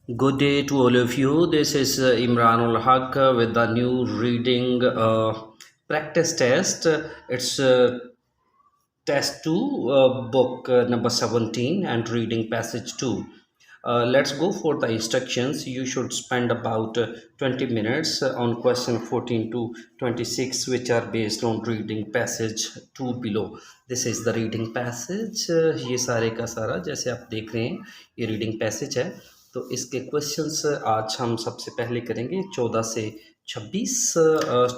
Good day to all of you. This is Imranul Haq with the new reading practice test. It's test 2, book number 17, and reading passage 2. Let's go for the instructions. You should spend about 20 minutes on question 14 to 26, which are based on reading passage 2 below. This is the reading passage. ये सारे का सारा जैसे आप देख रहे हैं ये रीडिंग पैसेज है। तो इसके क्वेश्चंस आज हम सबसे पहले करेंगे 14 से 26।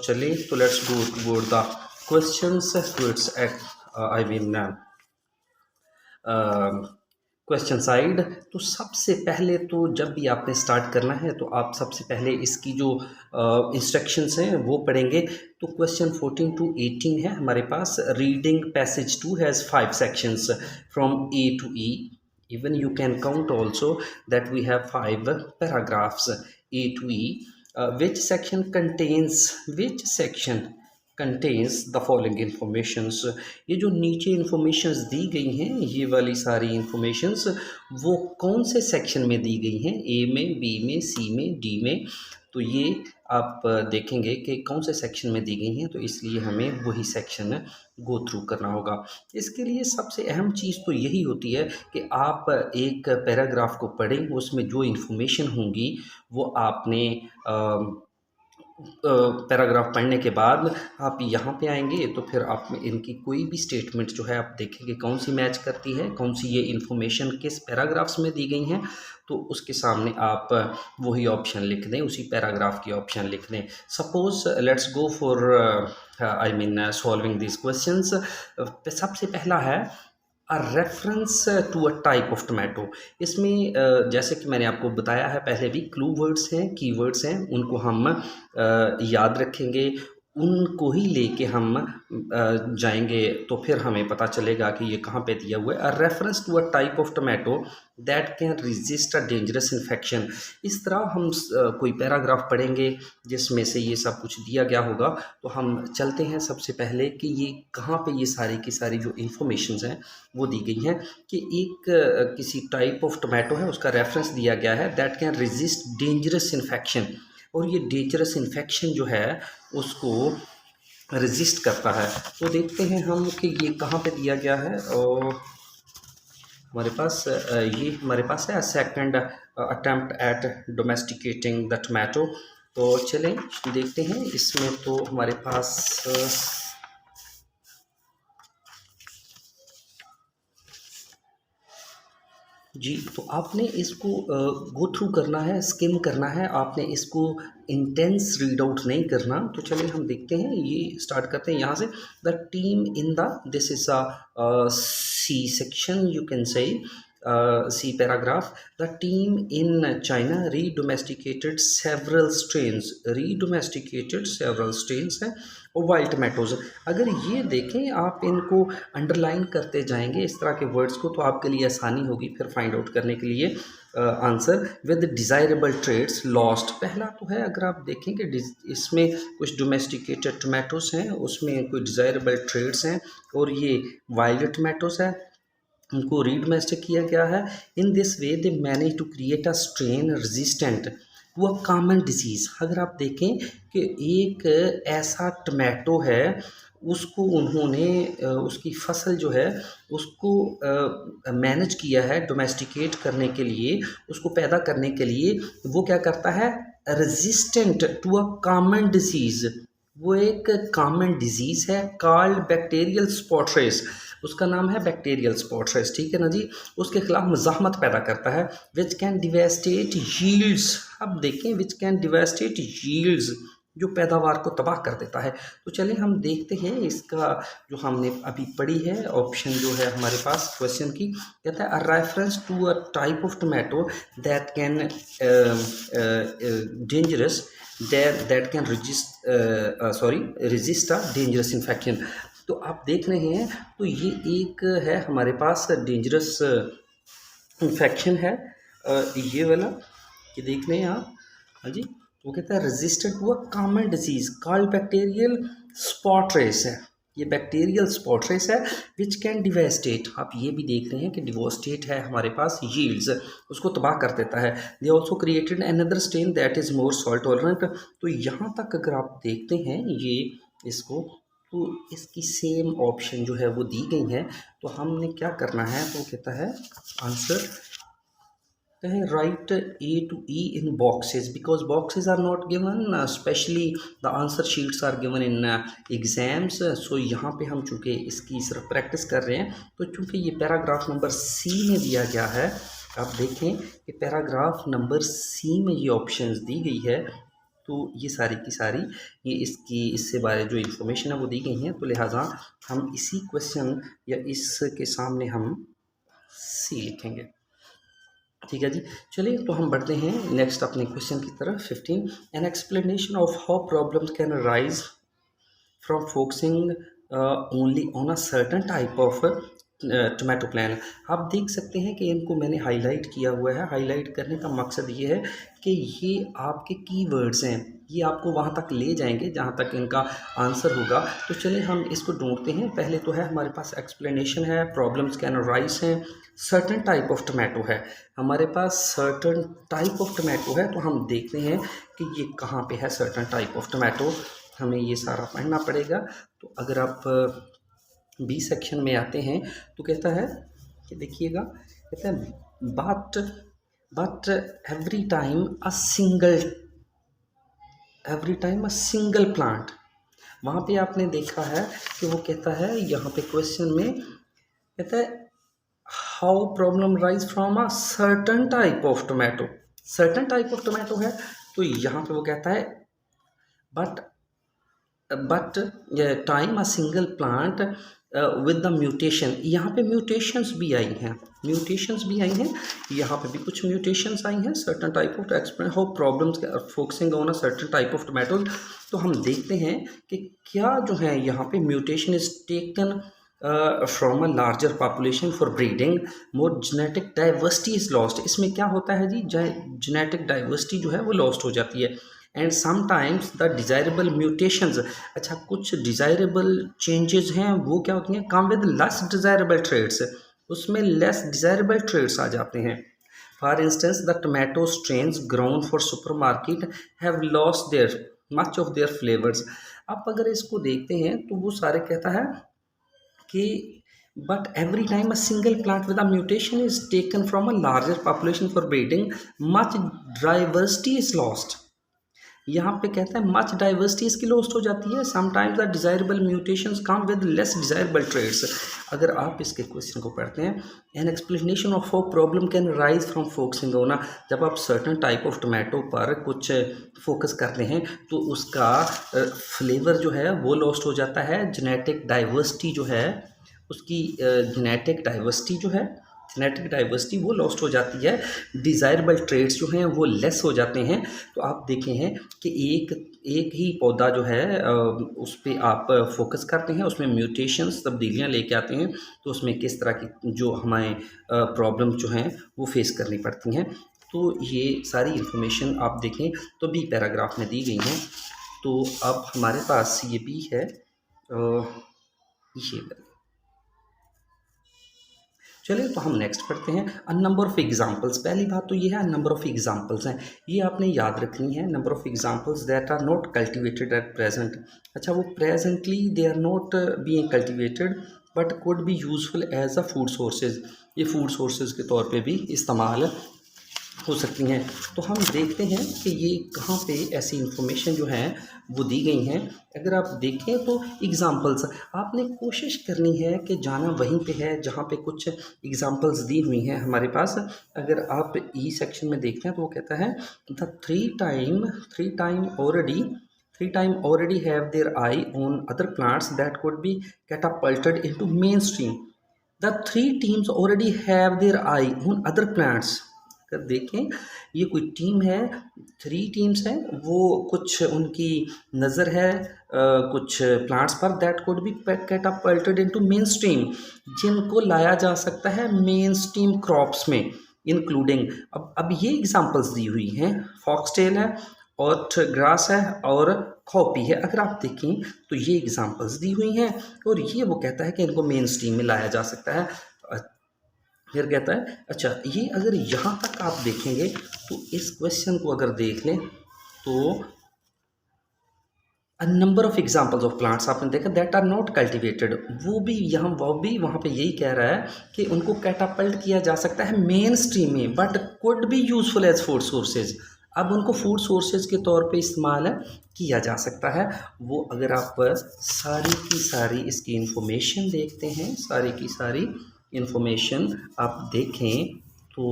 चलें तो let's go toward the questions to its I mean question side. तो सबसे पहले तो जब भी आपने स्टार्ट करना है तो आप सबसे पहले इसकी जो इंस्ट्रक्शंस हैं वो पढ़ेंगे। तो क्वेश्चन 14 to 18 है हमारे पास। Reading passage 2 has 5 sections from A to E. Even you can count also that we have 5 paragraphs A to E. Which section contains the following informations? ये जो नीचे informations दी गई हैं, ये वाली सारी informations वो कौन से सेक्शन में दी गई हैं? ए में, बी में, सी में, डी में। तो ये आप देखेंगे कि कौन से सेक्शन में दी गई हैं, तो इसलिए हमें वही सेक्शन गो थ्रू करना होगा। इसके लिए सबसे अहम चीज़ तो यही होती है कि आप एक पैराग्राफ को पढ़ें, उसमें जो इन्फॉर्मेशन होंगी वो आपने पैराग्राफ पढ़ने के बाद आप यहाँ पे आएंगे तो फिर आप इनकी कोई भी स्टेटमेंट जो है आप देखेंगे कौन सी मैच करती है, कौन सी ये इन्फॉर्मेशन किस पैराग्राफ्स में दी गई हैं, तो उसके सामने आप वही ऑप्शन लिख दें, उसी पैराग्राफ की ऑप्शन लिख दें। Suppose let's go for I mean solving this questions. सबसे पहला है a reference to a type of tomato. इसमें जैसे कि मैंने आपको बताया है पहले भी, क्लू वर्ड्स हैं, की वर्ड्स हैं, उनको हम याद रखेंगे, उनको ही लेके हम जाएंगे तो फिर हमें पता चलेगा कि ये कहाँ पे दिया हुआ है। A reference to a type of tomato that can resist a dangerous infection. इस तरह हम कोई पैराग्राफ पढ़ेंगे जिसमें से ये सब कुछ दिया गया होगा। तो हम चलते हैं सबसे पहले कि ये कहाँ पे ये सारी की सारी जो इन्फॉर्मेशंस हैं वो दी गई हैं कि एक किसी टाइप ऑफ टमाटो है, उसका रेफरेंस दिया गया है that can resist dangerous infection. और ये डेंजरस इन्फेक्शन जो है उसको रेजिस्ट करता है। तो देखते हैं हम कि ये कहाँ पे दिया गया है। और हमारे पास ये हमारे पास है second attempt at domesticating the tomato. तो चलें देखते हैं। इसमें तो हमारे पास जी, तो आपने इसको गो थ्रू करना है, स्किम करना है, आपने इसको इंटेंस रीड आउट नहीं करना। तो चलिए हम देखते हैं, ये स्टार्ट करते हैं यहाँ से। The team in the this is a C section, you can see C paragraph. The team in China redomesticated several strains है और वाइल्ड टमाटोज। अगर ये देखें, आप इनको अंडरलाइन करते जाएंगे इस तरह के वर्ड्स को, तो आपके लिए आसानी होगी फिर फाइंड आउट करने के लिए answer. With desirable traits lost, पहला तो है, अगर आप देखें कि इसमें कुछ डोमेस्टिकेटेड टमाटोज हैं, उसमें कोई डिज़ायरेबल ट्रेड्स हैं, और ये वाइल्ड टमाटोज है, उनको रीडोमेस्टिक किया गया है। In this way they manage to create a strain resistant to a common disease. अगर आप देखें कि एक ऐसा टमाटो है, उसको उन्होंने उसकी फसल जो है उसको मैनेज किया है डोमेस्टिकेट करने के लिए, उसको पैदा करने के लिए। वो क्या करता है, resistant to a common disease. वो एक कॉमन डिजीज़ है कॉल्ड बैक्टीरियल स्पॉट रेस, उसका नाम है बैक्टीरियल स्पॉट रेस, ठीक है ना जी। उसके खिलाफ मज़ाहमत पैदा करता है। विच कैन डिवेस्टेट यील्ड्स, अब देखें, विच कैन डिवेस्टेट यील्ड्स, जो पैदावार को तबाह कर देता है। तो चलिए हम देखते हैं इसका जो हमने अभी पढ़ी है ऑप्शन जो है हमारे पास क्वेश्चन की। कहता है a reference to a type of tomato that can dangerous that can resist a dangerous infection. तो आप देख रहे हैं, तो ये एक है हमारे पास डेंजरस इन्फेक्शन है, ये वाला, ये देख रहे हैं आप। हाँ जी, तो वो कहता है resistant to a common disease called bacterial spot race है। ये बैक्टीरियल स्पॉट रेस है विच कैन डिवेस्टेट, आप ये भी देख रहे हैं कि डिवोस्टेट है हमारे पास, यील्ड्स उसको तबाह कर देता है। They also created another strain that is more salt tolerant. तो यहाँ तक अगर आप देखते हैं ये इसको, तो इसकी सेम ऑप्शन जो है वो दी गई है। तो हमने क्या करना है, तो कहता है आंसर कहें write A to E in boxes because boxes are not given, specially the answer sheets are given in exams. So यहाँ पे हम चूँकि इसकी सिर्फ प्रैक्टिस कर रहे हैं, तो चूँकि ये पैराग्राफ नंबर सी में दिया गया है, आप देखें कि पैराग्राफ नंबर सी में ये ऑप्शंस दी गई है, तो ये सारी की सारी ये इसकी इससे बारे जो इन्फॉर्मेशन है वो दी गई हैं। तो लिहाजा हम इसी क्वेश्चन या इसके सामने हम सी लिखेंगे। ठीक है जी, चलिए तो हम बढ़ते हैं नेक्स्ट अपने क्वेश्चन की तरफ। 15 N explanation of how problems can arise from focusing only on a certain type of tomato plant. आप देख सकते हैं कि इनको मैंने हाईलाइट किया हुआ है। हाईलाइट करने का मकसद ये है कि ये आपके कीवर्ड्स हैं, ये आपको वहाँ तक ले जाएंगे जहाँ तक इनका आंसर होगा। तो चलिए हम इसको ढूंढते हैं। पहले तो है हमारे पास एक्सप्लेनेशन है, प्रॉब्लम्स कैन अराइज हैं, सर्टन टाइप ऑफ टोमेटो है, हमारे पास सर्टन टाइप ऑफ टोमेटो है। तो हम देखते हैं कि ये कहाँ पे है सर्टन टाइप ऑफ टोमेटो, हमें ये सारा पढ़ना पड़ेगा। तो अगर आप बी सेक्शन में आते हैं तो कहता है कि देखिएगा, कहता है but every time a single plant. वहाँ पे आपने देखा है कि वो कहता है यहाँ पे क्वेश्चन में कहता है how problem rise from a certain type of tomato, certain type of tomato है। तो यहाँ पे वो कहता है but time a single plant with the mutation. यहाँ पे म्यूटेशंस भी आई हैं, यहाँ पे भी कुछ म्यूटेशंस आई हैं। Certain type of explain how problems focusing on a certain type of tomatoes. तो हम देखते हैं कि क्या जो है यहाँ पे mutation is taken from a larger population for breeding, more genetic diversity is lost. इसमें क्या होता है जी, जेनेटिक डाइवर्सिटी जो है वो लॉस्ट हो जाती है। And sometimes the desirable mutations, अच्छा कुछ डिज़ायरेबल चेंजेस हैं वो क्या होती हैं, come with less desirable traits, उसमें लेस डिज़ायरेबल ट्रेड्स आ जाते हैं। For instance the tomato strains grown for supermarket have lost their much of their flavours. आप अगर इसको देखते हैं तो वो सारे कहता है कि but every time a single plant with a mutation is taken from a larger population for breeding, much diversity is lost. यहाँ पे कहता है मच डाइवर्सिटी इसकी लॉस्ट हो जाती है। Sometimes the desirable mutations come with less desirable traits. अगर आप इसके क्वेश्चन को पढ़ते हैं, an explanation of how problem can rise from focusing on, जब आप सर्टन टाइप ऑफ टोमेटो पर कुछ फोकस करते हैं तो उसका फ्लेवर जो है वो लॉस्ट हो जाता है। जेनेटिक डाइवर्सिटी जो है उसकी जेनेटिक डाइवर्सिटी वो लॉस्ट हो जाती है, डिज़ायरेबल ट्रेड्स जो हैं वो लेस हो जाते हैं। तो आप देखे हैं कि एक ही पौधा जो है उस पर आप फोकस करते हैं, उसमें म्यूटेशंस तब्दीलियां लेके आते हैं, तो उसमें किस तरह की जो हमें प्रॉब्लम जो हैं वो फेस करनी पड़ती हैं। तो ये सारी इन्फॉर्मेशन आप देखें तो बी पैराग्राफ में दी गई हैं। तो अब हमारे पास ये भी है ये। चलिए तो हम नेक्स्ट पढ़ते हैं अ नंबर ऑफ एग्जांपल्स। पहली बात तो ये है नंबर ऑफ एग्जांपल्स हैं, ये आपने याद रखनी है। Number of examples that are not cultivated at present, अच्छा वो presently they are not being cultivated but could be useful as a food sources, ये फूड सोर्सेज के तौर पे भी इस्तेमाल हो सकती हैं। तो हम देखते हैं कि ये कहाँ पे ऐसी इंफॉर्मेशन जो है वो दी गई हैं। अगर आप देखें तो एग्ज़ाम्पल्स आपने कोशिश करनी है कि जाना वहीं पे है जहाँ पे कुछ एग्ज़ाम्पल्स दी हुई हैं हमारे पास। अगर आप ई सेक्शन में देखते हैं तो वो कहता है the three time already have their eye on other plants that could be catapulted into mainstream. The three teams already have their eye on other plants. अगर देखें ये कोई टीम है, 3 टीम्स हैं, वो कुछ उनकी नज़र है कुछ प्लांट्स पर that could be catapulted into mainstream, जिनको लाया जा सकता है मेन स्ट्रीम क्रॉप्स में, इंक्लूडिंग अब ये एग्जांपल्स दी हुई हैं, फॉक्सटेल है और ग्रास है और कॉपी है। अगर आप देखें तो ये एग्जांपल्स दी हुई हैं और ये वो कहता है कि इनको मेन स्ट्रीम में लाया जा सकता है। फिर कहता है अच्छा, ये अगर यहाँ तक आप देखेंगे तो इस क्वेश्चन को अगर देख लें तो a number of examples of plants आपने देखा दैट आर नॉट कल्टिवेटेड, वो भी वहाँ पे यही कह रहा है कि उनको कैटापल्ट किया जा सकता है मेन स्ट्रीम में, but could be useful as food sources. अब उनको फूड सोर्सेज के तौर पे इस्तेमाल किया जा सकता है। वो अगर आप सारी की सारी इसकी इंफॉर्मेशन देखते हैं, सारी की सारी इंफॉर्मेशन आप देखें तो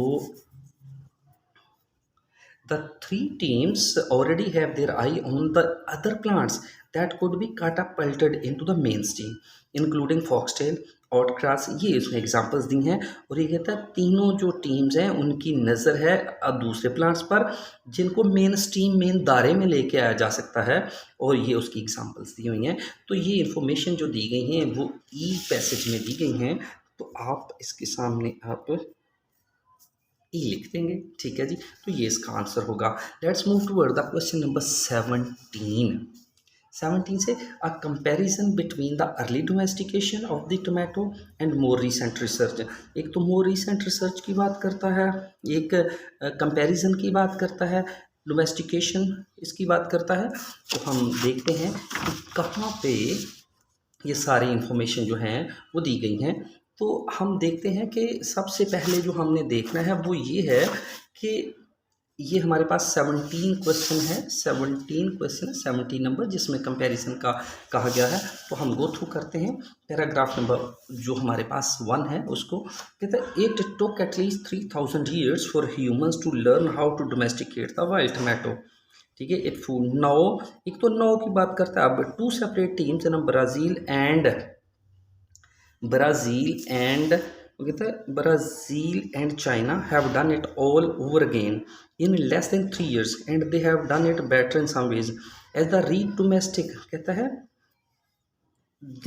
the three teams already have their eye on the other plants that could be catapulted into the mainstream, including foxtail, ऑटग्रास। ये इसमें एग्जांपल्स दी हैं और ये कहता है तीनों जो टीम्स हैं उनकी नज़र है अब दूसरे प्लांट्स पर जिनको मेन स्ट्रीम मेन दायरे में लेके आया जा सकता है, और ये उसकी एग्जांपल्स दी हुई हैं। तो ये इंफॉर्मेशन जो दी गई हैं वो ई पैसेज में दी गई हैं, तो आप इसके सामने आप ई लिख देंगे। ठीक है जी, तो ये इसका आंसर होगा। Let's move toward the question number 17 से a comparison between the early domestication of the tomato and more recent research. एक तो मोर रीसेंट रिसर्च की बात करता है, एक कंपैरिजन की बात करता है, डोमेस्टिकेशन इसकी बात करता है। तो हम देखते हैं कि कहाँ पे ये सारी इंफॉर्मेशन जो हैं वो दी गई हैं। तो हम देखते हैं कि सबसे पहले जो हमने देखना है वो ये है कि ये हमारे पास 17 क्वेश्चन है, 17 क्वेश्चन, 17 नंबर जिसमें कंपैरिजन का कहा गया है। तो हम गो थ्रू करते हैं। पैराग्राफ नंबर जो हमारे पास 1 है उसको कहते हैं it took at least 3000 years for humans to learn how to domesticate the wild tomato. ठीक है, इट फूड नाउ, एक तो नाउ की बात करता है। अब 2 separate teams in Brazil and China have done it all over again in less than 3 years and they have done it better in some ways as the re-domestic कहता है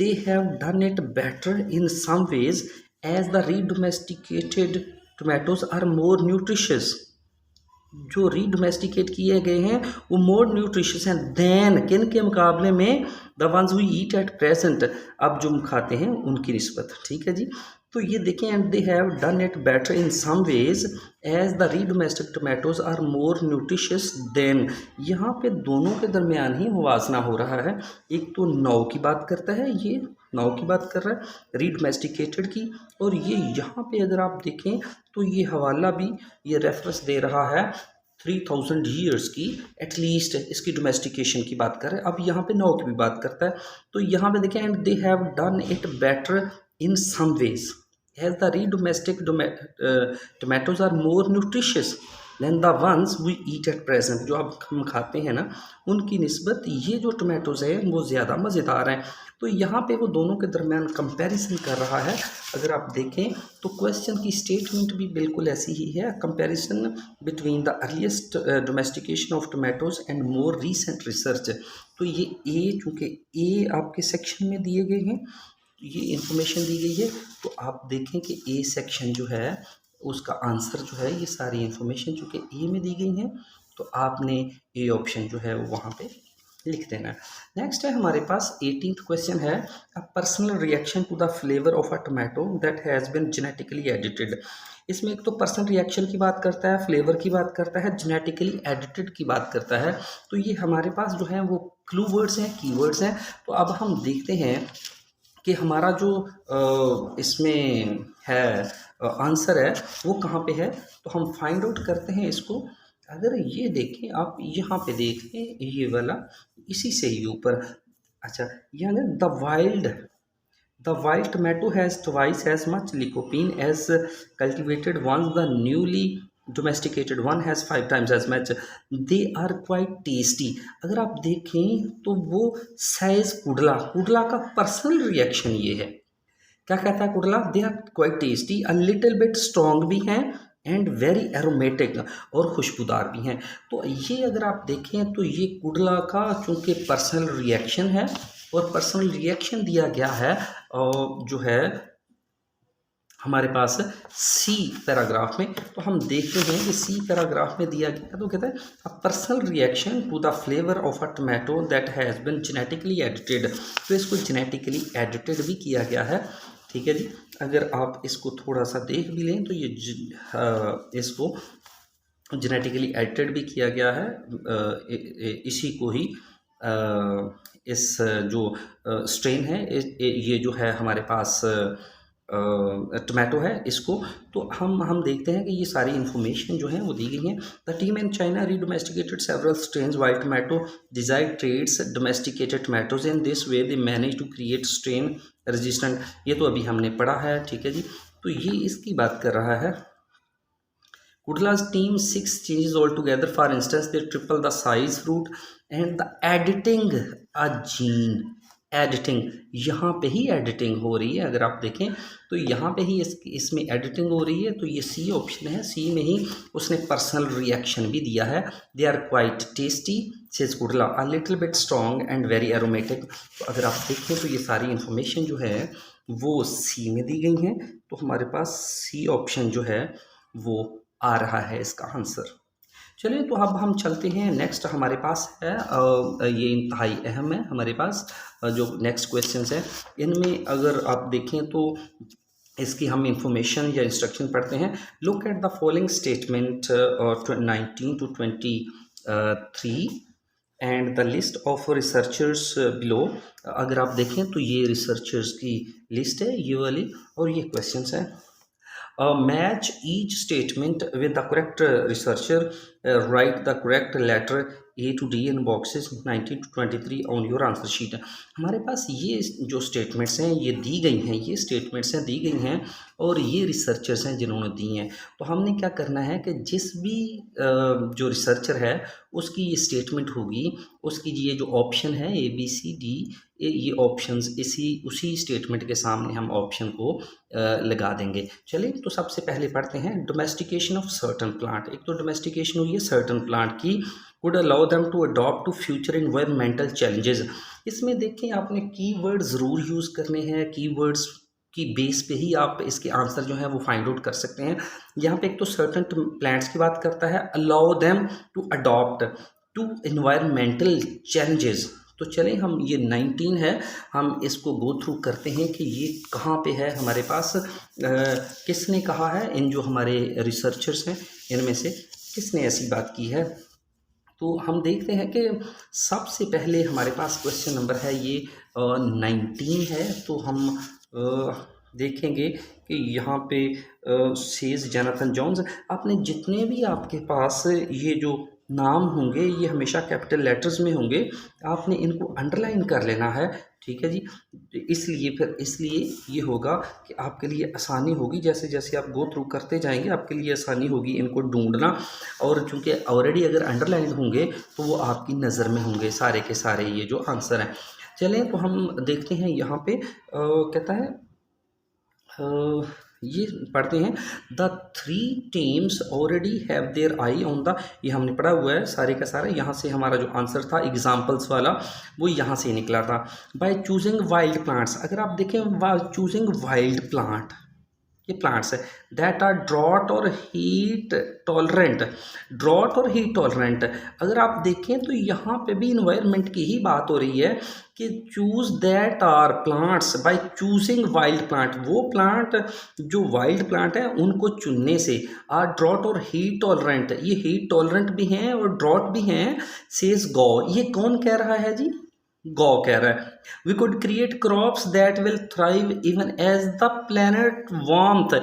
they have done it better in some ways as the re-domesticated tomatoes are more nutritious। जो रीडोमेस्टिकेट किए गए हैं वो more nutritious हैं then किन के मुकाबले में the ones we eat at present, अब जो हम खाते हैं उनकी निस्बत। ठीक है जी, तो ये देखें and they have done it better in some ways as the redomestic tomatoes are more nutritious than. यहाँ पे दोनों के दरमियान ही मुवाजना हो रहा है। एक तो नौ की बात करता है, ये नौ की बात कर रहा है रीडोमेस्टिकेटेड की, और ये यहाँ पे अगर आप देखें तो ये हवाला भी ये रेफरेंस दे रहा है 3000 ईयर्स की एटलीस्ट इसकी डोमेस्टिकेशन की बात कर रहे हैं। अब यहाँ पे नौ की भी बात करता है, तो यहाँ पे देखें and they have done it better in some ways as the redomestic tomatoes are more nutritious than the ones we eat at present. जो अब हम खाते हैं ना उनकी निस्बत ये जो टोमेटोज़ है वो ज़्यादा मज़ेदार हैं। तो यहाँ पे वो दोनों के दरमियान कंपैरिजन कर रहा है। अगर आप देखें तो क्वेश्चन की स्टेटमेंट भी बिल्कुल ऐसी ही है, comparison between the earliest domestication of tomatoes and more recent research. तो ये ए, चूँकि ए आपके सेक्शन में दिए गए हैं, ये इंफॉर्मेशन दी गई है, तो आप देखें कि ए सेक्शन जो है उसका आंसर जो है ये सारी इंफॉर्मेशन चूँकि ए में दी गई हैं, तो आपने ए ऑप्शन जो है वो वहाँ पे लिख देना है। नेक्स्ट है हमारे पास 18th क्वेश्चन है a personal reaction to the flavour of a tomato that has been genetically edited. इसमें एक तो पर्सनल रिएक्शन की बात करता है, फ्लेवर की बात करता है, जेनेटिकली एडिटेड की बात करता है। तो ये हमारे पास जो है वो क्लू वर्ड्स हैं, कीवर्ड्स हैं। तो अब हम देखते हैं कि हमारा जो इसमें है आंसर है वो कहाँ पे है। तो हम फाइंड आउट करते हैं इसको। अगर ये देखें आप यहाँ पे देखें ये वाला इसी से ही ऊपर, अच्छा यानी the wild tomato has twice as much lycopene as cultivated one, the newly domesticated one has 5 times as much, they are quite tasty. अगर आप देखें तो वो साइज कुडला का पर्सनल रिएक्शन ये है। क्या कहता है Kudla? They are quite tasty, a little bit strong भी हैं एंड वेरी एरोमेटिक, और खुशबूदार भी हैं। तो ये अगर आप देखें तो ये कुडला का चूँकि पर्सनल रिएक्शन है, और पर्सनल रिएक्शन दिया गया है जो है हमारे पास सी पैराग्राफ में, तो हम देखते हैं कि सी पैराग्राफ में दिया गया तो कहता है a personal reaction to the flavour of a tomato that has been genetically edited. तो इसको जेनेटिकली एडिटेड भी किया गया है, ठीक है जी। अगर आप इसको थोड़ा सा देख भी लें तो ये इसको जेनेटिकली एडिटेड भी किया गया है, इसी को ही इस जो स्ट्रेन है ये जो है हमारे पास टमाटो है इसको, तो हम देखते हैं कि ये सारी इन्फॉर्मेशन जो है वो दी गई हैं। The team in China redomesticated several strains wild tomato desired trades domesticated tomatoes in this way they manage to create strain resistant. ये तो अभी हमने पढ़ा है, ठीक है जी। तो ये इसकी बात कर रहा है। Kudla's team 6 changes altogether. For instance, they triple the size fruit and the editing a gene. Editing, यहाँ पे ही एडिटिंग हो रही है। अगर आप देखें तो यहाँ पे ही इसमें एडिटिंग हो रही है। तो ये सी ऑप्शन है, सी में ही उसने पर्सनल रिएक्शन भी दिया है। They are quite tasty says Kudla, a little bit strong and very aromatic. तो अगर आप देखें तो ये सारी इन्फॉर्मेशन जो है वो सी में दी गई हैं। तो हमारे पास सी ऑप्शन जो है वो आ रहा है इसका आंसर। चलिए तो अब हम चलते हैं नेक्स्ट हमारे पास है, ये इंतहाई अहम है हमारे पास जो नेक्स्ट क्वेश्चंस है। इनमें अगर आप देखें तो इसकी हम इंफॉर्मेशन या इंस्ट्रक्शन पढ़ते हैं। Look at the following statement 19 to 23 and the list of researchers below. अगर आप देखें तो ये रिसर्चर्स की लिस्ट है ये वाली, और ये क्वेश्चंस है। Match each statement with the correct researcher. Write the correct letter A to D in boxes 19 to 23 on your answer sheet. हमारे पास ये जो स्टेटमेंट्स हैं ये दी गई हैं, ये स्टेटमेंट्स हैं दी गई हैं और ये रिसर्चर्स हैं जिन्होंने दी हैं। तो हमने क्या करना है कि जिस भी जो रिसर्चर है उसकी ये स्टेटमेंट होगी, उसकी ये जो ऑप्शन है ABCD, ये ऑप्शंस उसी स्टेटमेंट के सामने हम ऑप्शन को लगा देंगे। चलिए तो सबसे पहले पढ़ते हैं डोमेस्टिकेशन ऑफ सर्टन प्लांट। एक तो डोमेस्टिकेशन हुई है सर्टन प्लांट की, would allow them to adapt to future environmental challenges. इसमें देखें आपने कीवर्ड ज़रूर यूज़ करने हैं, कीवर्ड्स की बेस पे ही आप इसके आंसर जो है वो फाइंड आउट कर सकते हैं। यहाँ पे एक तो सर्टन प्लांट्स की बात करता है, allow them to adapt to environmental challenges. तो चलें हम ये 19 है, हम इसको गो थ्रू करते हैं कि ये कहाँ पे है हमारे पास, किसने कहा है, इन जो हमारे रिसर्चर्स हैं इनमें से किसने ऐसी बात की है। तो हम देखते हैं कि सबसे पहले हमारे पास क्वेश्चन नंबर है ये 19 है। तो हम देखेंगे कि यहाँ पे सेज जोनाथन जॉन्स, आपने जितने भी आपके पास ये जो नाम होंगे ये हमेशा कैपिटल लेटर्स में होंगे, आपने इनको अंडरलाइन कर लेना है, ठीक है जी। इसलिए ये होगा कि आपके लिए आसानी होगी, जैसे जैसे आप गो थ्रू करते जाएंगे आपके लिए आसानी होगी इनको ढूंढना। और चूँकि ऑलरेडी अगर अंडरलाइन होंगे तो वो आपकी नज़र में होंगे सारे के सारे ये जो आंसर हैं। चलें तो हम देखते हैं यहाँ पे कहता है ये पढ़ते हैं the 3 teams already have their eye on the, ये हमने पढ़ा हुआ है सारे का सारा। यहाँ से हमारा जो आंसर था एग्जाम्पल्स वाला वो यहाँ से निकला था। बाय चूजिंग वाइल्ड प्लांट्स, अगर आप देखें चूजिंग वाइल्ड प्लांट, ये प्लांट्स है दैट आर ड्रॉट और हीट टॉलरेंट, ड्रॉट और हीट टॉलरेंट। अगर आप देखें तो यहाँ पे भी इन्वायरमेंट की ही बात हो रही है कि choose that are plants by choosing wild plant, वो प्लांट जो वाइल्ड प्लांट है उनको चुनने से। आर ड्रॉट और हीट टॉलरेंट, ये हीट टॉलरेंट भी हैं और ड्रॉट भी हैं। सेज गौ, ये कौन कह रहा है जी, गौ कह रहा है। We could create crops that will thrive even as the planet warmth,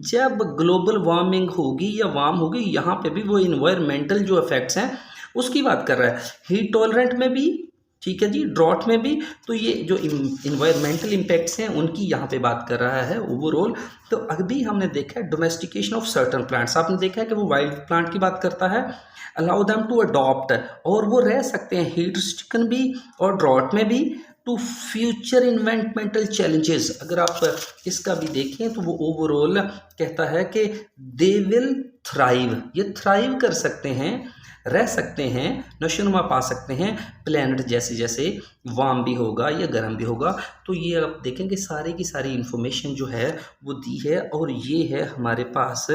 जब ग्लोबल वार्मिंग होगी या वार्म होगी, यहाँ पे भी वो इन्वायरमेंटल जो इफेक्ट्स हैं उसकी बात कर रहा है। हीट टॉलरेंट में भी, ठीक है जी, ड्रॉट में भी, तो ये जो इन्वायरमेंटल इम्पैक्ट्स हैं उनकी यहाँ पे बात कर रहा है ओवरऑल। तो अभी हमने देखा है डोमेस्टिकेशन ऑफ सर्टन प्लांट्स, आपने देखा है कि वो वाइल्ड प्लांट की बात करता है। अलाउ देम टू अडॉप्ट, और वो रह सकते हैं हीट स्टिकन भी और ड्रॉट में भी, टू फ्यूचर इन्वायरमेंटल चैलेंजेस। अगर आप इसका भी देखें तो वो ओवरऑल कहता है कि दे विल थ्राइव, ये थ्राइव कर सकते हैं रह सकते हैं, नशोनुमा पा सकते हैं प्लैनेट, जैसे जैसे वार्म भी होगा या गर्म भी होगा। तो ये आप देखेंगे सारी की सारी इंफॉर्मेशन जो है वो दी है। और ये है हमारे पास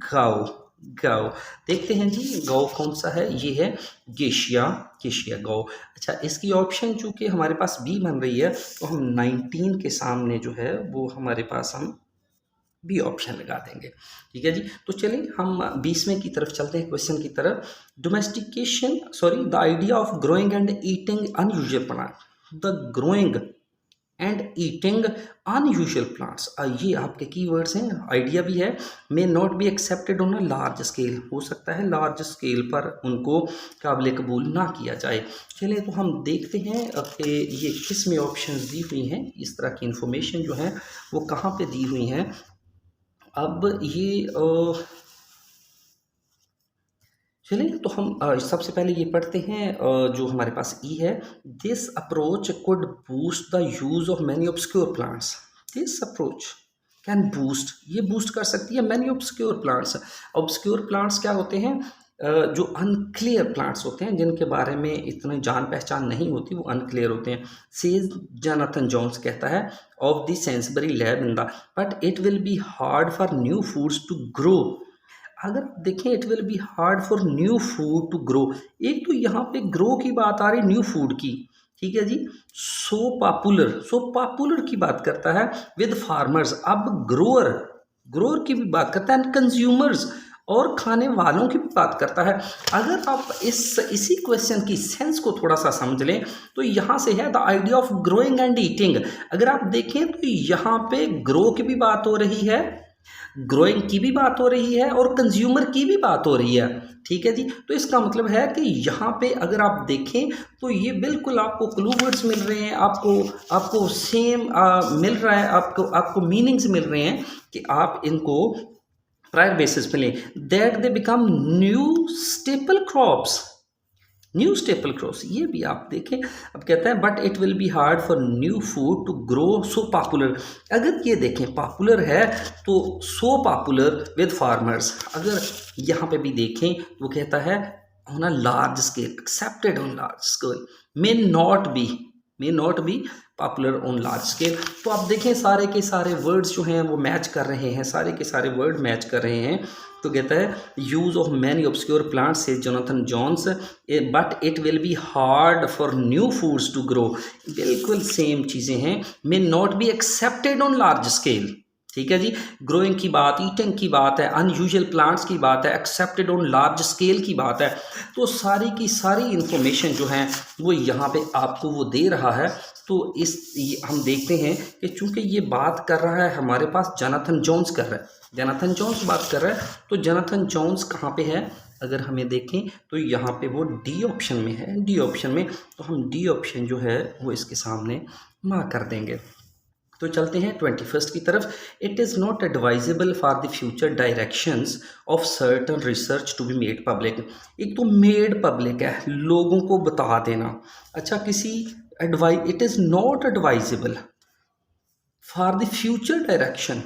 गाओ। गाओ देखते हैं जी, गाओ कौन सा है, ये है गेशिया, गेशिया गाओ। अच्छा, इसकी ऑप्शन चूंकि हमारे पास बी बन रही है तो हम 19 के सामने जो है वो हमारे पास हम बी ऑप्शन लगा देंगे। ठीक है जी, तो चलिए हम 20वें की तरफ चलते हैं, क्वेश्चन की तरफ। Domestication sorry the idea of growing and eating unusual plant, the growing and eating unusual plants, ये आपके कीवर्ड्स हैं। आइडिया भी है, मे not be accepted on a large scale, हो सकता है लार्ज स्केल पर उनको काबिल कबूल ना किया जाए। चलिए तो हम देखते हैं कि ये किस में ऑप्शंस दी हुई हैं, इस तरह की इंफॉर्मेशन जो है वो कहाँ पे दी हुई हैं। अब ये चलिए तो हम सबसे पहले ये पढ़ते हैं जो हमारे पास ई है। This approach could boost the use of many obscure plants, this approach can boost, ये बूस्ट कर सकती है many obscure plants. Obscure plants क्या होते हैं, जो अनक्लियर प्लांट्स होते हैं, जिनके बारे में इतनी जान पहचान नहीं होती, वो अनक्लियर होते हैं। सेज जोनाथन जोन्स कहता है of the Sainsbury lab in the, but it will be hard for new foods to grow. अगर देखें it will be hard for new food to grow, एक तो यहाँ पे ग्रो की बात आ रही न्यू फूड की, ठीक है जी। सो पॉपुलर की बात करता है विद फार्मर्स, अब ग्रोअर, ग्रोअर की भी बात करता है, कंज्यूमर्स और खाने वालों की भी बात करता है। अगर आप इसी क्वेश्चन की सेंस को थोड़ा सा समझ लें तो यहाँ से है the idea of growing and eating. अगर आप देखें तो यहाँ पे ग्रो की भी बात हो रही है, ग्रोइंग की भी बात हो रही है और कंज्यूमर की भी बात हो रही है। ठीक है जी, तो इसका मतलब है कि यहाँ पे अगर आप देखें तो ये बिल्कुल आपको क्लू वर्ड्स मिल रहे हैं, आपको आपको सेम मिल रहा है, आपको मीनिंग्स मिल रहे हैं कि आप इनको प्रायर बेसिस पे लें। That they become new staple crops, new staple crops, ये भी आप देखें। अब कहता है but it will be hard for new food to grow so popular. अगर ये देखें पॉपुलर है तो सो पॉपुलर विद फार्मर्स, अगर यहाँ पे भी देखें वो कहता है on a large scale, accepted on large scale, may not B popular on large scale. तो आप देखें सारे के सारे वर्ड्स जो हैं वो मैच कर रहे हैं, सारे के सारे वर्ड मैच कर रहे हैं। तो कहता है use of many obscure plants से Jonathan Jones, but it will be hard for new foods to grow, बिल्कुल सेम चीज़ें हैं। May not be accepted on large scale, ठीक है जी। ग्रोइंग की बात, ईटिंग की बात है, अनयूजुअल प्लांट्स की बात है, एक्सेप्टेड ऑन लार्ज स्केल की बात है। तो सारी की सारी इंफॉर्मेशन जो है वो यहाँ पे आपको वो दे रहा है। तो हम देखते हैं कि चूंकि ये बात कर रहा है हमारे पास जोनाथन जोन्स कर रहा है, जोनाथन जोन्स बात कर रहा है, तो जोनाथन जोन्स कहाँ पे है, अगर हमें देखें तो यहाँ पे वो डी ऑप्शन में है, डी ऑप्शन में। तो हम डी ऑप्शन जो है वो इसके सामने मार्क कर देंगे। तो चलते हैं 21st की तरफ। It is not advisable for the future directions of certain research to be made public, एक तो मेड पब्लिक है, लोगों को बता देना। अच्छा, किसी it is not advisable for the future direction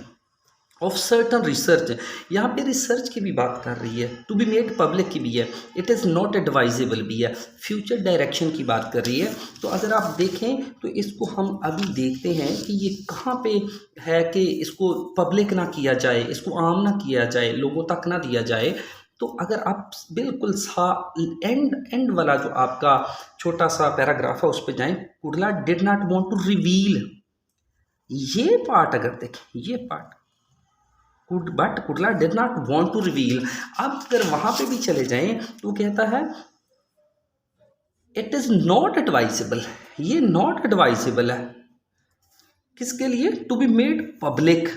of certain research, यहाँ पे रिसर्च की भी बात कर रही है, टू बी मेड पब्लिक की भी है, इट इज़ नॉट एडवाइजेबल भी है, फ्यूचर डायरेक्शन की बात कर रही है। तो अगर आप देखें तो इसको हम अभी देखते हैं कि ये कहाँ पे है कि इसको पब्लिक ना किया जाए, इसको आम ना किया जाए, लोगों तक ना दिया जाए। तो अगर आप बिल्कुल एंड वाला जो आपका छोटा सा पैराग्राफ है उस पर जाएं, Kudla did not want to reveal, ये पार्ट अगर देखें, ये part but Kudla did not want to reveal. अब अगर वहां पे भी चले जाएं तो कहता है इट इज नॉट एडवाइजेबल, ये नॉट एडवाइजेबल है किसके लिए, to be made public,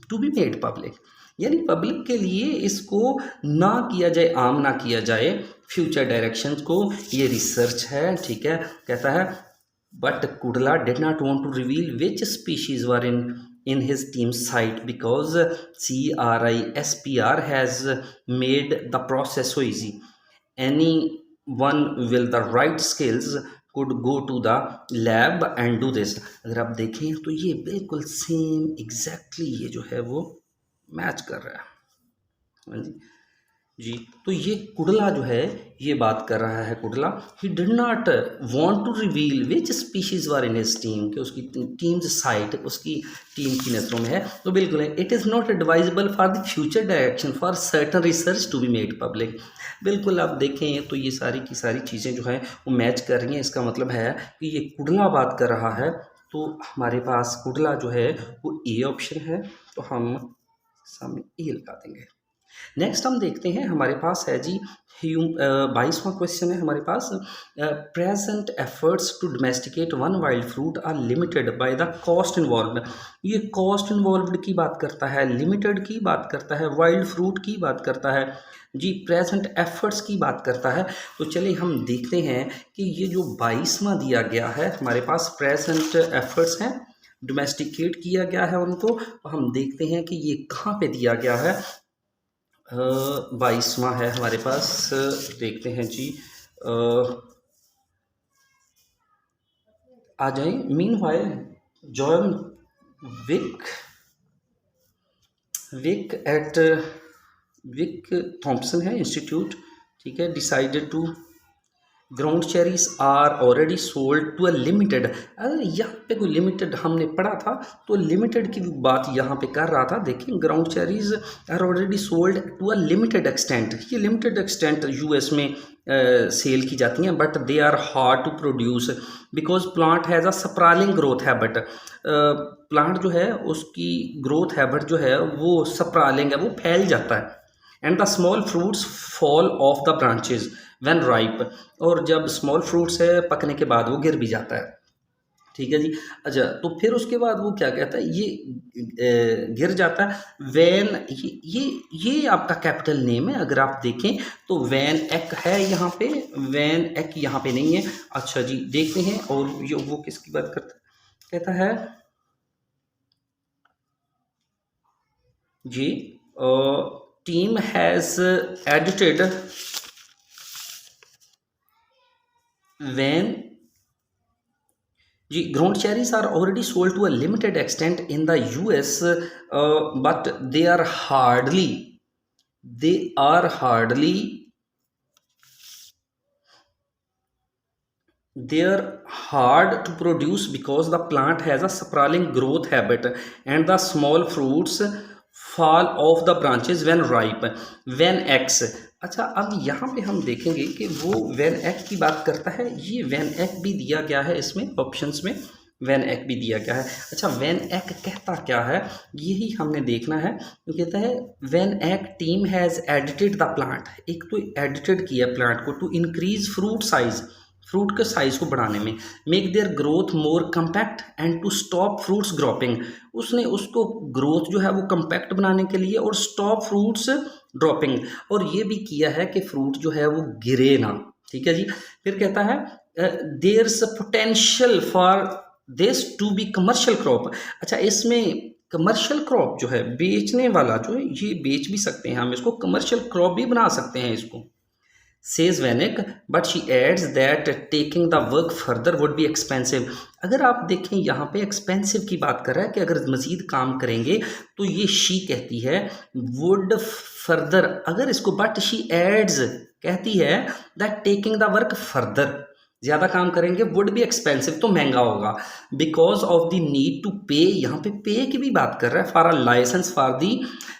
to be made public, यानी पब्लिक के लिए इसको ना किया जाए, आम ना किया जाए फ्यूचर डायरेक्शंस को, ये रिसर्च है। ठीक है, कहता है but Kudla did not want to reveal which species were in his team site because CRISPR has made the process so easy. Anyone with the right skills could go to the lab and do this। अगर आप देखें तो ये बिल्कुल same exactly ये जो है वो मैच कर रहा है। हाँ जी, जी, तो ये कुडला जो है ये बात कर रहा है Kudla, he did not want to reveal which species were in his team, कि उसकी टीम साइट उसकी टीम की नज़रों में है। तो बिल्कुल है, it is not advisable for the future direction for certain research to be made public. बिल्कुल आप देखें तो ये सारी की सारी चीज़ें जो हैं वो मैच कर रही हैं। इसका मतलब है कि ये कुडला बात कर रहा है, तो हमारे पास कुडला जो है वो ए ऑप्शन है, तो हम सामने ए लगा देंगे। नेक्स्ट हम देखते हैं, हमारे पास है जी 22वां क्वेश्चन है हमारे पास, present efforts to domesticate one wild fruit are limited by the cost involved. ये कॉस्ट इन्वॉल्व्ड की बात करता है, लिमिटेड की बात करता है, वाइल्ड फ्रूट की बात करता है जी, प्रेजेंट एफर्ट्स की बात करता है। तो चलिए हम देखते हैं कि ये जो 22वां दिया गया है हमारे पास, प्रेजेंट एफर्ट्स हैं, डोमेस्टिकेट किया गया है उनको, तो हम देखते हैं कि ये कहाँ पे दिया गया है। 22वां है हमारे पास, देखते हैं जी, आ जाए। Meanwhile John Wick Wick at Wick Thompson है इंस्टीट्यूट, ठीक है, decided to ground cherries are already sold to a limited. अगर यहाँ पे कोई लिमिटेड हमने पढ़ा था, तो लिमिटेड की बात यहाँ पे कर रहा था। देखिए, ground cherries are already sold to a limited extent. ये लिमिटेड एक्सटेंट यूएस में सेल की जाती हैं, but they are hard to produce because plant has a sprawling growth habit. Plant जो है उसकी ग्रोथ हैबिट जो है वो स्प्रॉलिंग है, वो फैल जाता है। And the small fruits fall of the branches when ripe, और जब स्मॉल फ्रूट्स है पकने के बाद वो गिर भी जाता है, ठीक है जी। अच्छा, तो फिर उसके बाद वो क्या कहता है, ये गिर जाता है वैन, ये आपका कैपिटल नेम है। अगर आप देखें तो वैन एक है यहाँ पे, वैन एक यहाँ पे नहीं है। अच्छा जी, देखते हैं, और ये वो किसकी बात करता है, कहता है जी, team has edited when the ground cherries are already sold to a limited extent in the US, but they are hardly they are hard to produce because the plant has a sprawling growth habit and the small fruits fall off the branches when ripe when X। अच्छा, अब यहाँ पे हम देखेंगे कि वो when X की बात करता है। ये when X भी दिया गया है इसमें ऑप्शंस में, when X भी दिया गया है। अच्छा, when X कहता क्या है, यही हमने देखना है। तो कहता है when X team has edited the plant, एक तो एडिटेड किया प्लांट को to increase fruit size, fruit के साइज को बढ़ाने में, make their growth more compact and to stop fruits dropping. उसने उसको ग्रोथ जो है वो कम्पैक्ट बनाने के लिए और स्टॉप फ्रूट्स ड्रॉपिंग, और ये भी किया है कि फ्रूट जो है वो गिरे ना, ठीक है जी। फिर कहता है there's potential for this to be commercial crop. अच्छा, इसमें कमर्शियल क्रॉप जो है, बेचने वाला जो है, ये बेच भी सकते हैं हम इसको, कमर्शियल क्रॉप भी बना सकते हैं इसको, says Vanek, but she adds that taking the work further would be expensive। अगर आप देखें यहाँ पे एक्सपेंसिव की बात कर रहा है कि अगर मज़ीद काम करेंगे, तो ये शी कहती है would further, अगर इसको but she adds कहती है that taking the work further, ज़्यादा काम करेंगे, वुड बी एक्सपेंसिव, तो महंगा होगा, because of the need to pay, यहाँ पे पे की भी बात कर रहा है, for a licence for the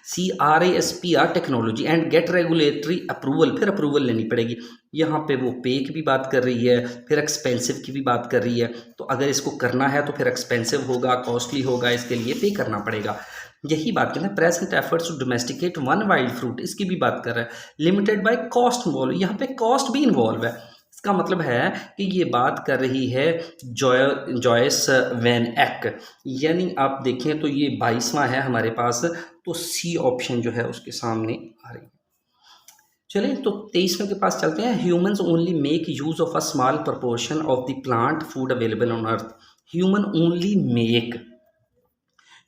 CRASPR technology and get regulatory approval, फिर अप्रूवल लेनी पड़ेगी। यहाँ पे वो पे की भी बात कर रही है, फिर एक्सपेंसिव की भी बात कर रही है। तो अगर इसको करना है तो फिर एक्सपेंसिव होगा, कॉस्टली होगा, इसके लिए पे करना पड़ेगा। यही बात कहते हैं present efforts to domesticate one wild fruit, इसकी भी बात कर रहा है। लिमिटेड बाय कॉस्ट इन्वॉल्व, यहाँ पे कॉस्ट भी इन्वॉल्व है। इसका मतलब है कि ये बात कर रही है जॉयस वैन एक, यानी आप देखें तो ये 22वां है हमारे पास, तो सी ऑप्शन जो है उसके सामने आ रही है। चलिए, तो 23वें के पास चलते हैं। Humans only make use of a small proportion of the plant food available on earth. Human only make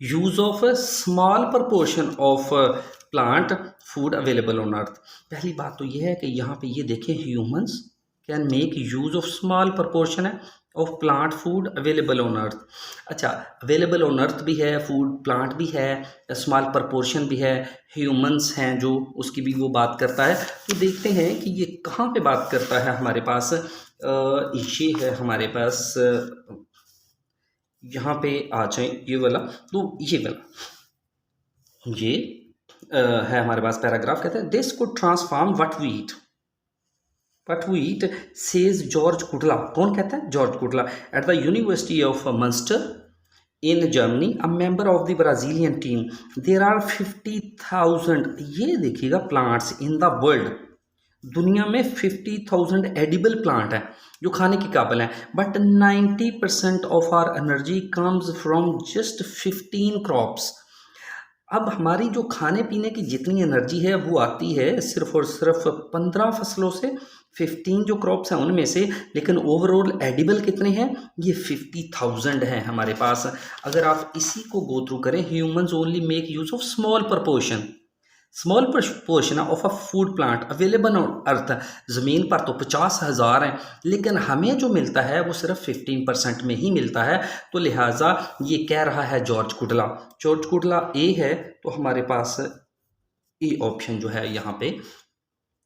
use of a small proportion of plant food available on अर्थ। पहली बात तो ये है कि यहाँ पे ये देखें, humans can make use of small proportion है, of plant food available on earth. अच्छा, अवेलेबल ऑन अर्थ भी है, फूड प्लांट भी है, स्मॉल प्रपोर्शन भी है, ह्यूमंस हैं जो, उसकी भी वो बात करता है। तो देखते हैं कि ये कहाँ पे बात करता है हमारे पास। ये है हमारे पास, यहाँ पे आ जाए ये वाला, तो ये वाला ये है हमारे पास पैराग्राफ, कहते हैं this could transform what we eat. What we eat, says George Kudla. कौन कहता है? George Kudla, at the University of Münster in Germany, a member of the Brazilian team. There are 50,000, ये देखिएगा, plants in the world. दुनिया में 50,000 edible plant हैं जो खाने के काबिल हैं, but 90% of our energy comes from just 15 crops. अब हमारी जो खाने पीने की जितनी एनर्जी है वो आती है सिर्फ और सिर्फ 15 फसलों से, 15 जो क्रॉप्स हैं उनमें से, लेकिन ओवरऑल एडिबल कितने हैं? ये 50,000 हैं हमारे पास। अगर आप इसी को गो थ्रू करें, humans only make use of small portion of a food plant available on अर्थ। ज़मीन पर तो 50,000 हैं, लेकिन हमें जो मिलता है वो सिर्फ 15% में ही मिलता है। तो लिहाजा ये कह रहा है जॉर्ज कुडला ए है, तो हमारे पास ए ऑप्शन जो है यहाँ पे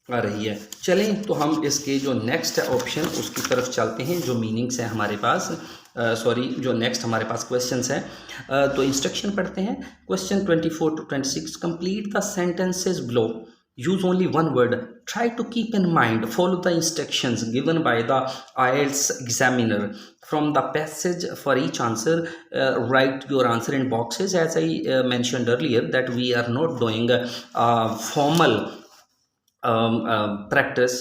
आ रही है। चलें तो हम इसके जो नेक्स्ट है ऑप्शन उसकी तरफ चलते हैं, जो मीनिंग्स हैं हमारे पास, जो नेक्स्ट हमारे पास क्वेश्चंस हैं। तो इंस्ट्रक्शन पढ़ते हैं। Question 24 to 26, complete the sentences below, use only one word, try to keep in mind, follow the instructions given by the IELTS examiner from the passage. For each answer, write your answer in boxes. As I mentioned earlier that we are not doing formal practice.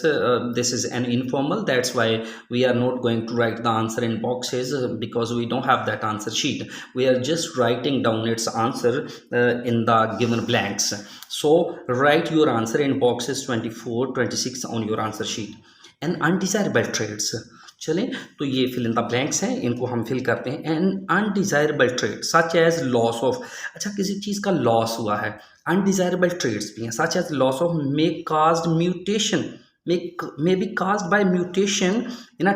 This is an informal, that's why we are not going to write the answer in boxes, because we don't have that answer sheet. We are just writing down its answer in the given blanks. So write your answer in boxes 24, 26 on your answer sheet. And undesirable traits, चलें तो ये fill in the blanks हैं, इनको हम fill करते हैं। An undesirable trait such as loss of, अच्छा किसी चीज़ का लॉस हुआ है, अनडिज़ायरेबल ट्रेट्स भी हैं, such as loss of may caused mutation, may be caused by mutation in a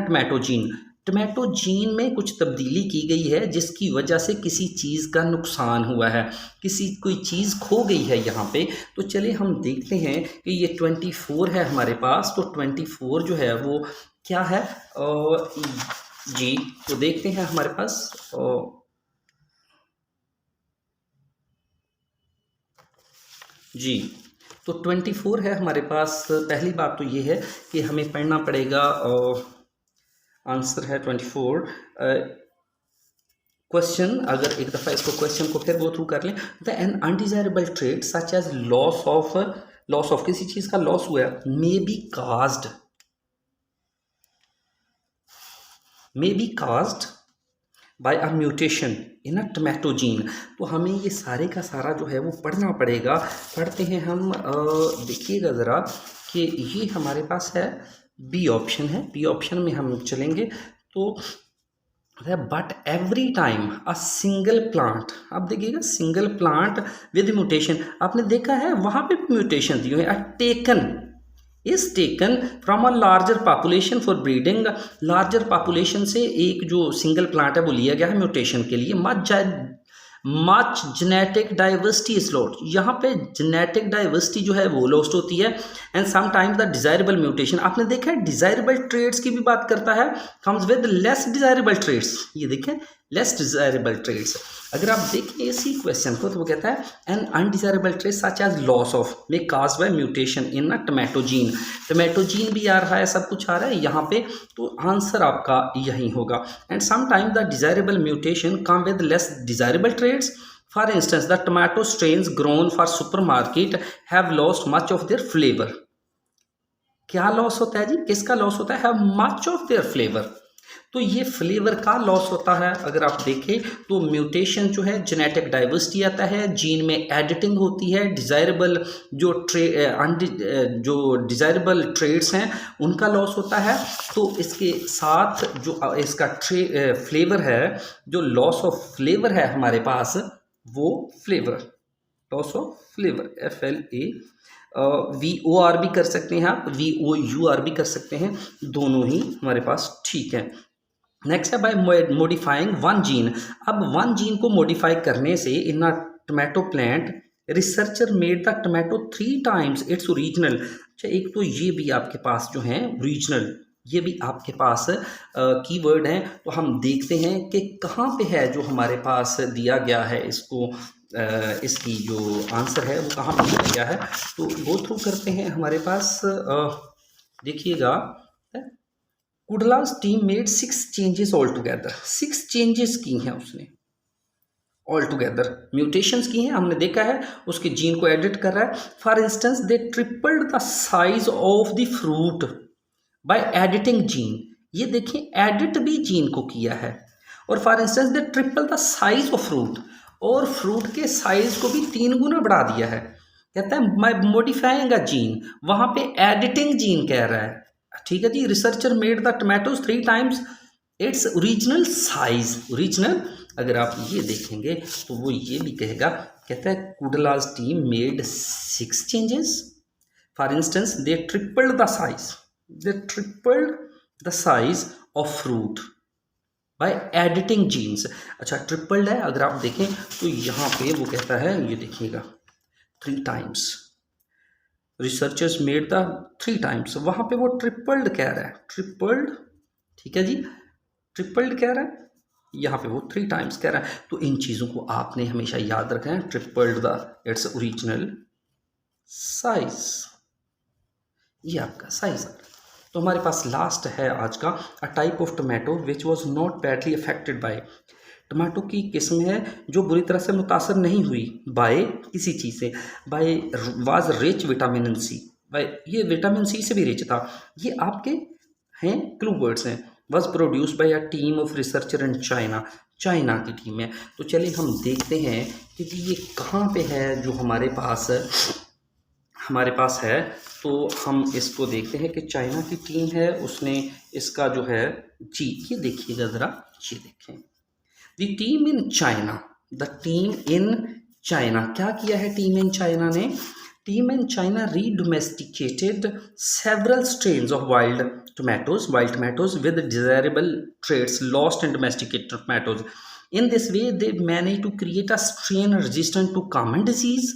tomato gene में कुछ तब्दीली की गई है जिसकी वजह से किसी चीज़ का नुकसान हुआ है, कोई चीज़ खो गई है यहाँ पे। तो चलिए हम देखते हैं कि ये 24 है हमारे पास, तो 24 जो है वो क्या है जी, तो देखते हैं हमारे पास जी, तो 24 है हमारे पास। पहली बात तो ये है कि हमें पढ़ना पड़ेगा, आंसर है 24। क्वेश्चन, अगर एक दफ़ा इसको क्वेश्चन को फिर गो थ्रू कर लें, the an undesirable trait such as loss of किसी चीज़ का लॉस हुआ है, may be caused by a mutation in a tomato gene. तो हमें ये सारे का सारा जो है वो पढ़ना पड़ेगा। पढ़ते हैं हम, देखिएगा ज़रा कि ये हमारे पास है बी ऑप्शन है, बी ऑप्शन में हम चलेंगे तो but every time a single plant, आप देखिएगा सिंगल प्लांट विद म्यूटेशन, आपने देखा है वहाँ पे म्यूटेशन दी हुई है, is taken from a larger population for breeding, larger population से एक जो सिंगल प्लांट है वो लिया गया है म्यूटेशन के लिए। Much genetic diversity is lost, यहाँ पे जेनेटिक डाइवर्सिटी जो है वो लॉस्ट होती है। And sometimes the desirable mutation, आपने देखा है डिजायरेबल ट्रेड्स की भी बात करता है, comes with less desirable traits, ये देखें लेस डिजायरेबल ट्रेड्स। अगर आप देखें इसी क्वेश्चन को तो वो कहता है an undesirable trait such as loss of may caused by mutation in a tomato gene भी आ रहा है, सब कुछ आ रहा है यहाँ पे, तो आंसर आपका यही होगा। And sometime the desirable mutation come with less desirable traits, for instance the tomato strains grown for supermarket have lost much of their flavour. क्या लॉस होता है जी, किसका लॉस होता है? Have much of their flavour, तो ये flavour का लॉस होता है। अगर आप देखें तो म्यूटेशन जो है जेनेटिक डाइवर्सिटी आता है, जीन में एडिटिंग होती है, डिज़ायरेबल जो डिज़ायरेबल ट्रेड्स हैं उनका लॉस होता है। तो इसके साथ जो इसका फ्लेवर है, जो लॉस ऑफ फ्लेवर है हमारे पास, वो flavour loss of flavour FLA VOR भी कर सकते हैं आप, VOUR भी कर सकते हैं, दोनों ही हमारे पास ठीक है। नेक्स्ट है बाय मॉडिफाइंग वन जीन। अब वन जीन को मॉडिफाई करने से in a tomato plant researcher made the tomato 3 times its original. अच्छा, एक तो ये भी आपके पास जो है ओरिजिनल, ये भी आपके पास कीवर्ड है। तो हम देखते हैं कि कहाँ पे है जो हमारे पास दिया गया है इसको, इसकी जो आंसर है वो कहाँ पे दिया गया है। तो गो थ्रू करते हैं हमारे पास, देखिएगा, Kudla's team made 6 changes all together. 6 changes की हैं उसने ऑल टुगेदर, म्यूटेशंस की हैं, हमने देखा है, उसके जीन को एडिट कर रहा है। For instance they tripled the size of the fruit by editing gene. ये देखें, एडिट भी जीन को किया है। और for instance they triple the size of fruit, और फ्रूट के साइज को भी 3 गुना बढ़ा दिया है। कहता है मैं मॉडिफाइंग अ जीन, वहां पे एडिटिंग जीन कह रहा है। ठीक है जी। Researcher made the tomatoes 3 times its original size. Original अगर आप ये देखेंगे तो वो ये भी कहेगा, कहता है Kudla's team made 6 changes. For instance they tripled the size, they tripled the size of fruit by editing genes. अच्छा, ट्रिपल्ड है, अगर आप देखें तो यहाँ पे वो कहता है, ये देखिएगा 3 times, researchers made the 3 times, वहाँ पे वो ट्रिपल्ड कह रहा है, ट्रिपल्ड। ठीक है जी, ट्रिपल्ड कह रहा है, यहाँ पे वो 3 टाइम्स कह रहा है। तो इन चीज़ों को आपने हमेशा याद रखना है। Tripled the it's original size, ये आपका साइज। तो हमारे पास लास्ट है आज का, अ type of tomato which was not badly affected by. Tomato की किस्म है जो बुरी तरह से मुतासर नहीं हुई बाय किसी चीज़ से। By was rich vitamin C, by ये विटामिन सी से भी रिच था। ये आपके हैं क्लू वर्ड्स हैं। Was produce by a team of researcher in China, China की टीम है। तो चलिए हम देखते हैं कि ये कहाँ पे है जो हमारे पास है। तो हम इसको देखते हैं कि चाइना की टीम है, उसने इसका जो है जी, ये देखिएगा ज़रा, ये देखें, the team in China, the team in China, क्या किया है टीम इन चाइना ने? Team in China redomesticated several strains of wild tomatoes with desirable traits lost in domesticated tomatoes. In this way, they managed to create a strain resistant to common disease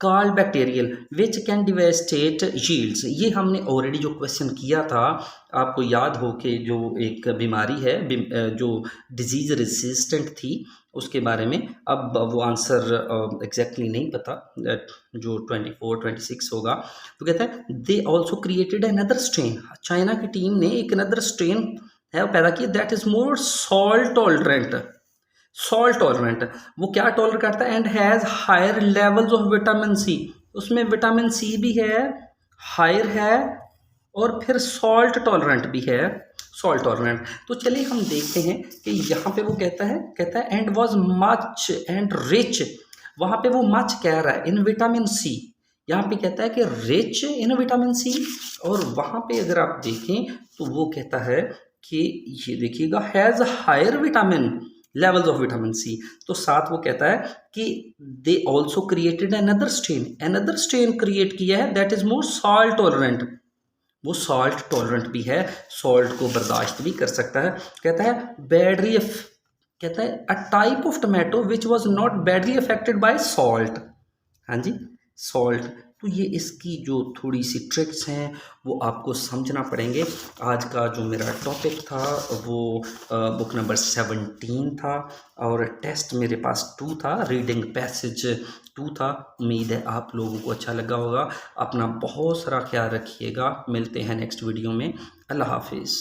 called bacterial which can devastate yields. ये हमने already जो question किया था, आपको याद हो कि जो एक बीमारी है जो डिजीज रेजिस्टेंट थी, उसके बारे में। अब वो आंसर एग्जैक्टली नहीं पता, जो 24-26 होगा। तो कहता है they also created another strain, China की टीम ने एक अनदर स्ट्रेन है पैदा किया, that is more salt tolerant. Salt tolerant, वो क्या टॉलर करता है? And has higher levels of vitamin C, उसमें विटामिन सी भी है, हायर है, और फिर सॉल्ट टॉलरेंट भी है, सॉल्ट टॉलरेंट। तो चलिए हम देखते हैं कि यहाँ पे वो कहता है and was much and rich, वहाँ पे वो मच कह रहा है इन विटामिन सी, यहाँ पे कहता है कि रिच इन विटामिन सी। और वहाँ पे अगर आप देखें तो वो कहता है कि ये देखिएगा has higher vitamin levels of vitamin C. तो साथ वो कहता है कि they also created another strain create किया है that is more salt tolerant, वो सॉल्ट टॉलरेंट भी है, सॉल्ट को बर्दाश्त भी कर सकता है। कहता है बैडली, कहता है अ type of tomato which was not badly affected by salt. हाँ जी, सॉल्ट। तो ये इसकी जो थोड़ी सी ट्रिक्स हैं वो आपको समझना पड़ेंगे। आज का जो मेरा टॉपिक था वो बुक नंबर 17 था, और टेस्ट मेरे पास 2 था, रीडिंग पैसेज 2 था। उम्मीद है आप लोगों को अच्छा लगा होगा। अपना बहुत सारा ख्याल रखिएगा, मिलते हैं नेक्स्ट वीडियो में। अल्लाह हाफिज़।